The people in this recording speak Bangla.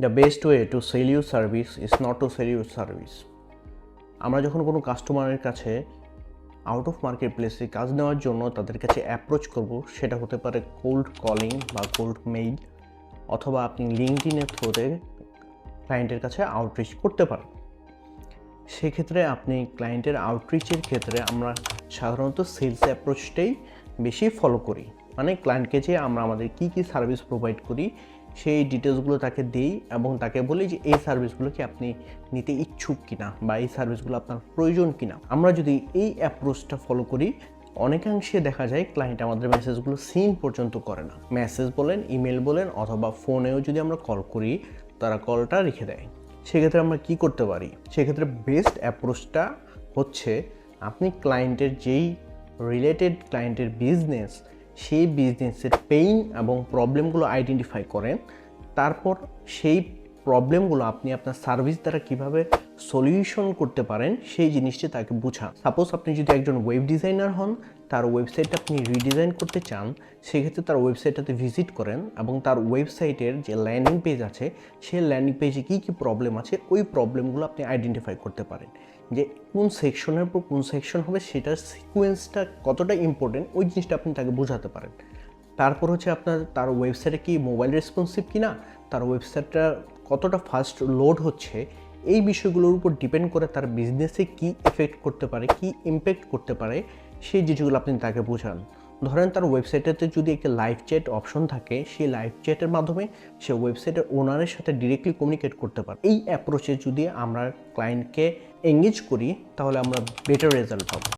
The best way to sell your service is not to sell your service. আমরা যখন কোনো কাস্টমারের কাছে আউট অফ মার্কেট প্লেসে কাজ নেওয়ার জন্য তাদের কাছে অ্যাপ্রোচ করব, সেটা হতে পারে কোল্ড কলিং বা কোল্ড মেইল, অথবা আপনি লিঙ্কডইনের থ্রুতে ক্লায়েন্টের কাছে আউটরিচ করতে পারেন। সেক্ষেত্রে আপনি ক্লায়েন্টের আউটরিচের ক্ষেত্রে আমরা সাধারণত সেলস অ্যাপ্রোচটাই বেশি ফলো করি। মানে ক্লায়েন্টকে যে আমরা আমাদের কী কী সার্ভিস প্রোভাইড করি সেই ডিটেলসগুলো তাকে দিই এবং তাকে বলি যে এই সার্ভিসগুলো কি আপনি নিতে ইচ্ছুক কিনা বা এই সার্ভিসগুলো আপনার প্রয়োজন কিনা। আমরা যদি এই অ্যাপ্রোচটা ফলো করি, অনেকাংশে দেখা যায় ক্লায়েন্ট আমাদের মেসেজগুলো সিন পর্যন্ত করে না। মেসেজ বলেন, ইমেল বলেন, অথবা ফোনেও যদি আমরা কল করি তারা কলটা রেখে দেয়। সেক্ষেত্রে আমরা কি করতে পারি? সেক্ষেত্রে বেস্ট অ্যাপ্রোচটা হচ্ছে আপনি ক্লায়েন্টের যেই রিলেটেড ক্লায়েন্টের বিজনেস, সেই বিজনেসের পেইন এবং প্রবলেমগুলো আইডেন্টিফাই করেন। তারপর সেই প্রবলেমগুলো আপনি আপনার সার্ভিস দ্বারা কীভাবে সলিউশন করতে পারেন সেই জিনিসটি তাকে বোঝান। সাপোজ আপনি যদি একজন ওয়েব ডিজাইনার হন, তার ওয়েবসাইটটা আপনি রিডিজাইন করতে চান, সেক্ষেত্রে তার ওয়েবসাইটটাতে ভিজিট করেন এবং তার ওয়েবসাইটের যে ল্যান্ডিং পেজ আছে সেই ল্যান্ডিং পেজে কী কী প্রবলেম আছে ওই প্রবলেমগুলো আপনি আইডেন্টিফাই করতে পারেন। যে কোন সেকশনের পর কোন সেকশন হবে সেটার সিকোয়েন্সটা কতটা ইম্পর্টেন্ট ওই জিনিসটা আপনি তাকে বোঝাতে পারেন। তারপর হচ্ছে তার ওয়েবসাইটে কি মোবাইল রেসপন্সিভ কিনা, তার ওয়েবসাইটটা কতটা ফাস্ট লোড হচ্ছে, এই বিষয়গুলোর উপর ডিপেন্ড করে তার বিজনেসে কি এফেক্ট করতে পারে, কি ইম্প্যাক্ট করতে পারে সেই জিনিসগুলো আপনি তাকে বোঝান। ধরেন তার ওয়েবসাইটেতে যদি একটা লাইভ চ্যাট অপশন থাকে, সেই লাইভ চ্যাটের মাধ্যমে সে ওয়েবসাইটের ওনারের সাথে ডিরেক্টলি কমিউনিকেট করতে পারে। এই অ্যাপ্রোচে যদি আমরা ক্লায়েন্টকে এঙ্গেজ করি তাহলে আমরা বেটার রেজাল্ট পাবো।